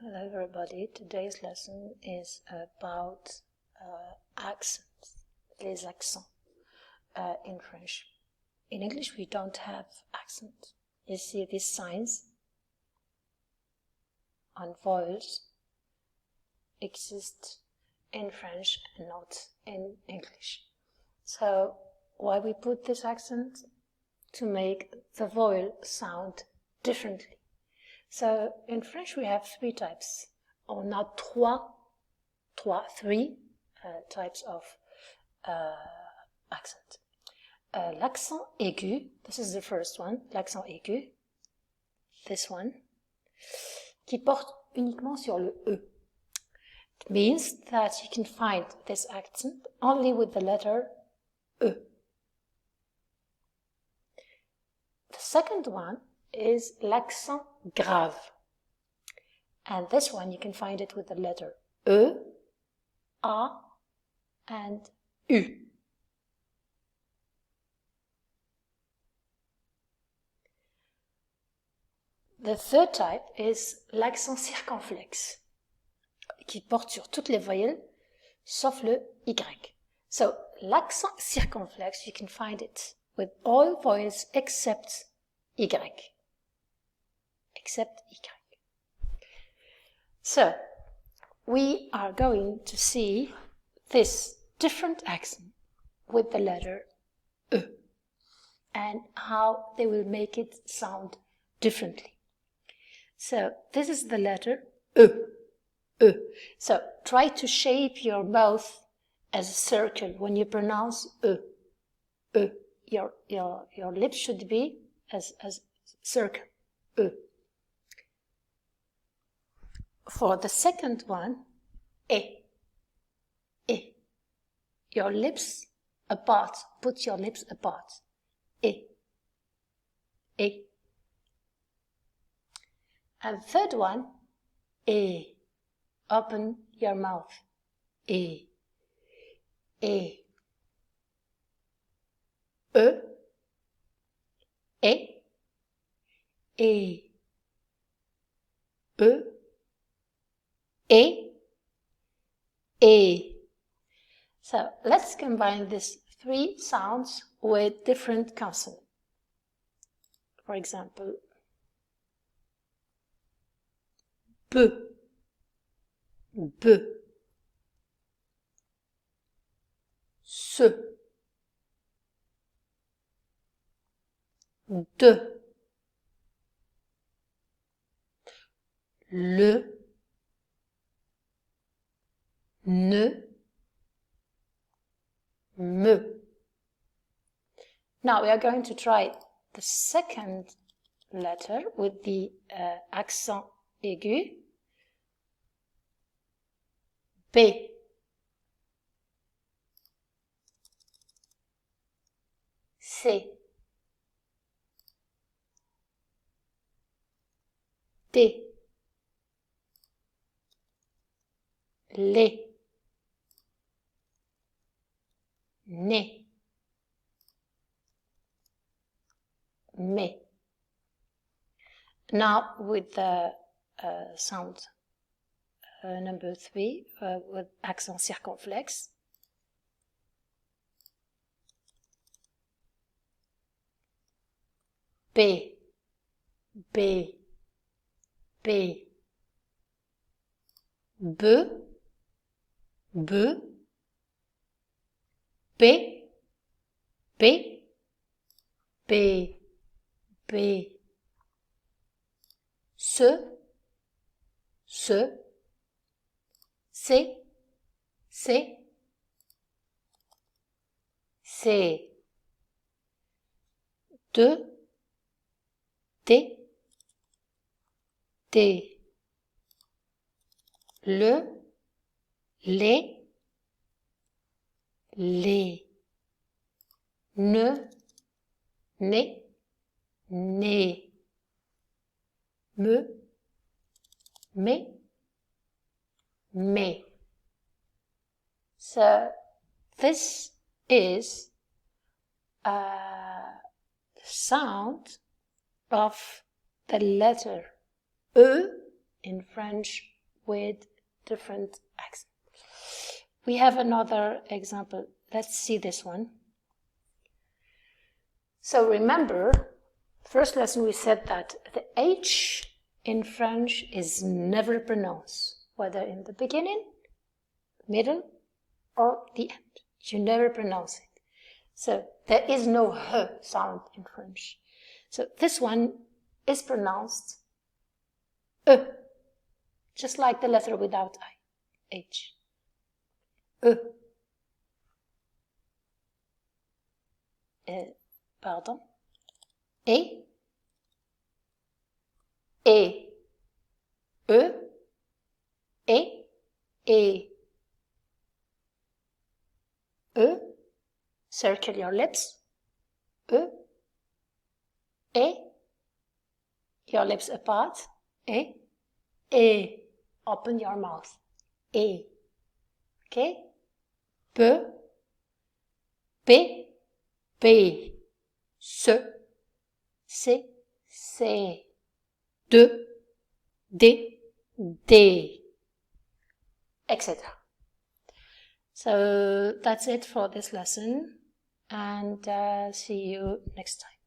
Hello everybody, today's lesson is about accents, les accents in French. In English we don't have accent. You see these signs on vowels exist in French and not in English. So why we put this accent? To make the vowel sound differently. So in French we have three types. On a three types of accent. L'accent aigu, this is the first one, l'accent aigu, this one, qui porte uniquement sur le E. It means that you can find this accent only with the letter E. The second one is l'accent grave. And this one you can find it with the letter E, A, and U. The third type is l'accent circonflexe, qui porte sur toutes les voyelles, sauf le Y. So, l'accent circonflexe, you can find it with all vowels except Y. Except Y. So, we are going to see this different accent with the letter E and how they will make it sound differently. So, this is the letter E. E. So, try to shape your mouth as a circle when you pronounce E. E. Your lips should be as circle. E. For the second one, E. E. Your lips apart. Put your lips apart. E. E. And third one, E. Open your mouth. E. E. E. E. E. E. E. E. So let's combine these three sounds with different consonants. For example, B, B, S, D, le, ne, me. Now we are going to try the second letter with the accent aigu. B. C. D. Les. Ne. Me. Now with the sound number 3 with accent circonflexe. B, B, B, B, B, B, B, B, B, C, C, C, C, C, D, D, D, le, les, ne, né, né, me, me. So this is the sound of the letter E in French with different accents. We have another example. Let's see this one. So remember, first lesson we said that the H in French is never pronounced, whether in the beginning, middle, or the end. You never pronounce it. So there is no H sound in French. So this one is pronounced E, just like the letter without I, H. E. Pardon. E. E. E. E. E. E. Circle your lips. E. E. Your lips apart. E. E. Open your mouth. E. Okay? P. P. P. Se. C. C. De. D. D. Etc. So that's it for this lesson, and see you next time.